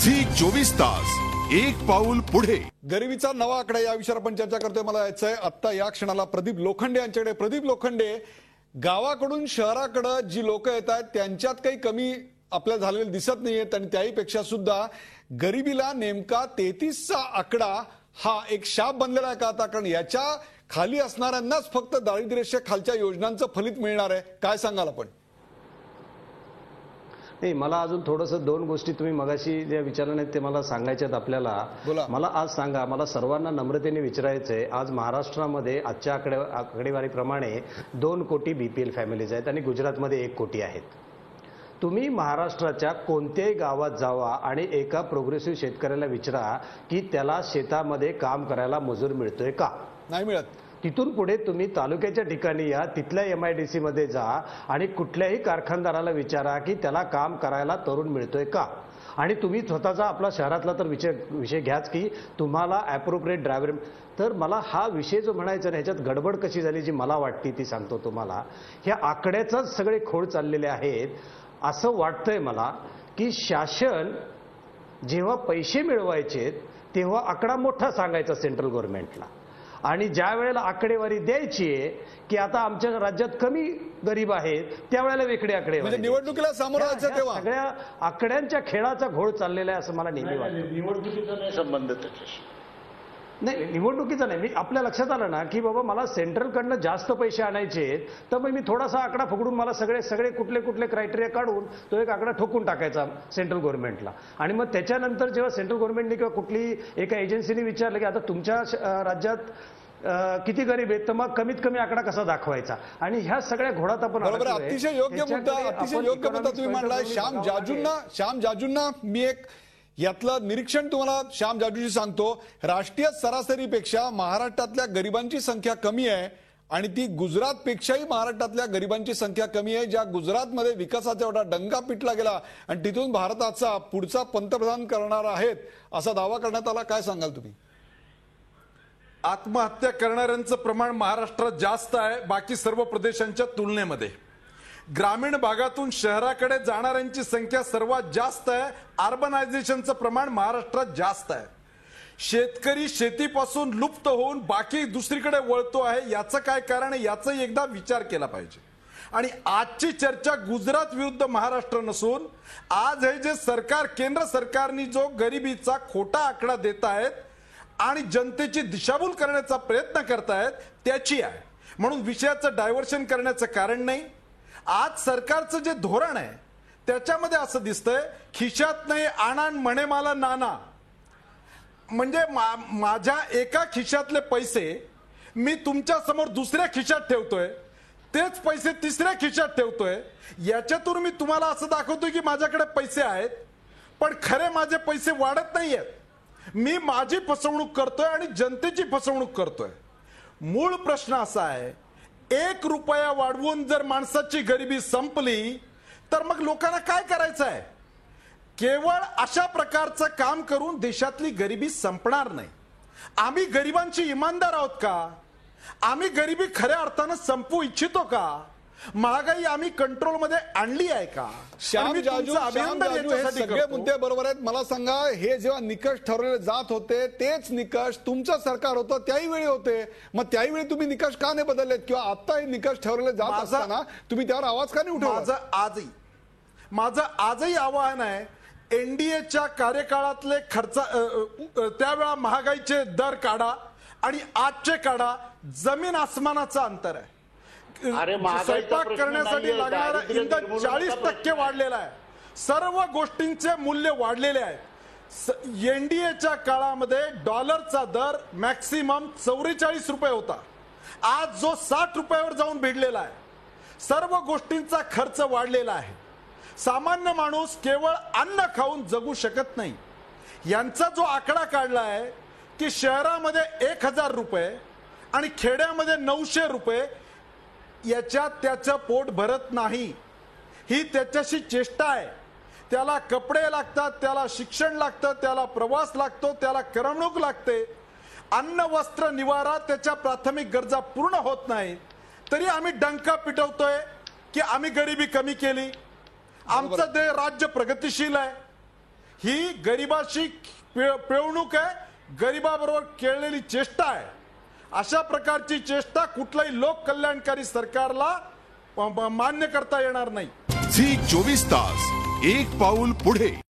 Zee 24 तास एक पाऊल पुढे। गरिबीचा नवा आकडा या विषयावर आपण चर्चा करतोय। मला यायचंय आता या क्षणाला प्रदीप लोखंडे यांच्याकडे। प्रदीप लोखंडे, गावाकडून शहराकडे जी लोक येत आहेत त्यांच्यात काही कमी आपल्याला झालेली दिसत नाहीये आणि त्याहीपेक्षा सुद्धा गरिबीला नेमका 33चा आकडा हा एक शाप बनलेला आहे का आता? कारण याच्या खाली असणाऱ्यांनाच फक्त दारिद्र्य खालच्या योजनांचं फलित मिळणार आहे। काय सांगाल आपण? नाही, मला अजून थोडंसं दोन गोष्टी तुम्ही मगाशी ज्या विचारल्या नाहीत ते मला सांगायच्यात आपल्याला। मला आज सांगा, मला सर्वांना नम्रतेने विचारायचंय, आज महाराष्ट्रामध्ये आजच्या आकडेवारीप्रमाणे 2 कोटी बीपीएल फॅमिलीज आहेत आणि गुजरातमध्ये 1 कोटी आहेत। तुम्ही महाराष्ट्राच्या कोणत्याही गावात जावा आणि एका प्रोग्रेसिव्ह शेतकऱ्याला विचारा की त्याला शेतामध्ये काम करायला मजूर मिळतोय का? नाही मिळत। तिथून पुढे तुम्ही तालुक्याच्या ठिकाणी या, तिथल्या MIDC मध्ये जा आणि कुठल्याही कारखानदाराला विचारा की त्याला काम करायला तरुण मिळतोय का? आणि तुम्ही स्वतःचा आपला शहरातला तर विषय घ्याच की तुम्हाला ॲप्रोप्रिएट ड्रायव्हर। तर मला हा विषय जो म्हणायचा ना, ह्याच्यात गडबड कशी झाली जी मला वाटते ती सांगतो तुम्हाला। ह्या आकड्याचाच सगळे खोड चाललेले आहेत। असं वाटतंय मला की शासन जेव्हा पैसे मिळवायचे तेव्हा आकडा मोठा सांगायचा सेंट्रल गव्हर्नमेंटला, आणि ज्या वेळेला आकडेवारी द्यायची आहे की आता आमच्या राज्यात कमी गरीब आहेत त्यावेळेला वेगळे आकडे, म्हणजे निवडणुकीला सामोरं जायचं तेव्हा सगळ्या आकड्यांच्या खेळाचा घोळ चाललेला आहे असं मला नेहमी वाटतं। निवडणुकीचा नाही संबंध त्याच्याशी। नाही, निवडणुकीचा नाही। मी आपल्या लक्षात आलं ना की बाबा मला सेंट्रलकडनं जास्त पैसे आणायचे, तर मग मी थोडासा आकडा फुगडून मला सगळे कुठले क्रायटेरिया काढून तो एक आकडा ठोकून टाकायचा सेंट्रल गव्हर्नमेंटला। आणि मग त्याच्यानंतर जेव्हा सेंट्रल गव्हर्नमेंटने किंवा कुठली एका एजन्सीने विचारलं की आता तुमच्या राज्यात किती गरीब आहेत, तर मग कमीत कमी आकडा कसा दाखवायचा? आणि ह्या सगळ्या घोडात आपण अतिशय योग्य मुद्दा तुम्ही मांडलाय। श्याम जाजूंना मी एक यातलं निरीक्षण तुम्हाला श्याम जाजूजी सांगतो। राष्ट्रीय सरासरीपेक्षा महाराष्ट्रातल्या गरिबांची संख्या कमी आहे आणि ती गुजरातपेक्षाही महाराष्ट्रातल्या गरिबांची संख्या कमी आहे। ज्या गुजरातमध्ये विकासाचा एवढा डंका पिटला गेला आणि तिथून भारताचा पुढचा पंतप्रधान करणार आहेत असा दावा करण्यात आला। काय सांगाल तुम्ही? आत्महत्या करणाऱ्यांचं प्रमाण महाराष्ट्रात जास्त आहे बाकी सर्व प्रदेशांच्या तुलनेमध्ये। ग्रामीण भागातून शहराकडे जाणाऱ्यांची संख्या सर्वात जास्त आहे। अर्बनायझेशनचं प्रमाण महाराष्ट्रात जास्त आहे। शेतकरी शेतीपासून लुप्त होऊन बाकी दुसरीकडे वळतो आहे। याचं काय कारण आहे याचाही एकदा विचार केला पाहिजे। आणि आजची चर्चा गुजरात विरुद्ध महाराष्ट्र नसून आज हे जे सरकार, केंद्र सरकारने जो गरिबीचा खोटा आकडा देत आहेत आणि जनतेची दिशाभूल करण्याचा प्रयत्न करतायत त्याची आहे। म्हणून विषयाचं डायव्हर्शन करण्याचं कारण नाही। आज सरकारचं जे धोरण आहे त्याच्यामध्ये असं दिसतंय, खिशात नाही आणा म्हणे मला नाना। म्हणजे माझ्या एका खिशातले पैसे मी तुमच्या समोर दुसऱ्या खिशात ठेवतोय, तेच पैसे तिसऱ्या खिशात ठेवतोय। याच्यातून मी तुम्हाला असं दाखवतोय की माझ्याकडे पैसे आहेत, पण खरे माझे पैसे वाढत नाहीयेत। मी माझी फसवणूक करतोय आणि जनतेची फसवणूक करतोय। मूळ प्रश्न असा आहे, 1 रुपया वाढवून जर माणसाची गरिबी संपली तर मग लोकांना काय करायचं आहे? केवळ अशा प्रकारचं काम करून देशातली गरिबी संपणार नाही। आम्ही गरिबांची इमानदार आहोत का? आम्ही गरिबी खऱ्या अर्थानं संपवू इच्छितो का? महागाई आम्ही कंट्रोल मध्ये आणली आहे का? श्याम जाजू हे सगळे मुद्दे बरोबर आहेत। मला सांगा, हे जेव्हा निकष ठरवले जात होते तेच निकष तुमचं सरकार होतं त्याही वेळी होते, मग त्याही वेळी तुम्ही निकष का नाही बदललेत? किंवा आता हे निकष ठरवले जात असताना तुम्ही त्यावर आवाज का नाही उठवला? माझं आजही आवाहन आहे, NDAच्या कार्यकाळातले खर्च त्यावेळा महागाईचे दर काढा आणि आजचे काढा, जमीन आसमानाचं अंतर आहे। स्वयंपाक करण्यासाठी लागणारा इंधन 40% वाढलेला आहे। सर्व गोष्टींचे मूल्य वाढलेले आहे। NDAच्या काळामध्ये डॉलरचा दर मॅक्सिमम 44 रुपये होता, आज जो 60 रुपयावर जाऊन भिडलेला आहे। सर्व गोष्टींचा खर्च वाढलेला आहे। सामान्य माणूस केवळ अन्न खाऊन जगू शकत नाही। यांचा जो आकडा काढला आहे की शहरामध्ये 1000 रुपये आणि खेड्यामध्ये 900 रुपये, याच्यात त्याचं पोट भरत नाही। ही त्याच्याशी चेष्टा आहे। त्याला कपडे लागतात, त्याला शिक्षण लागतं, त्याला प्रवास लागतो, त्याला करमणूक लागते। अन्न वस्त्र निवारा त्याच्या प्राथमिक गरजा पूर्ण होत नाही तरी आम्ही डंका पिटवतोय की आम्ही गरिबी कमी केली, आमचं राज्य प्रगतिशील आहे। ही गरिबाशी पिळवणूक आहे, गरिबाबरोबर केलेली चेष्टा आहे. अशा प्रकारची चेष्टा कुठल्याही लोक कल्याणकारी सरकारला मान्य करता येणार नाही. झी 24 तास, एक पाऊल पुढे.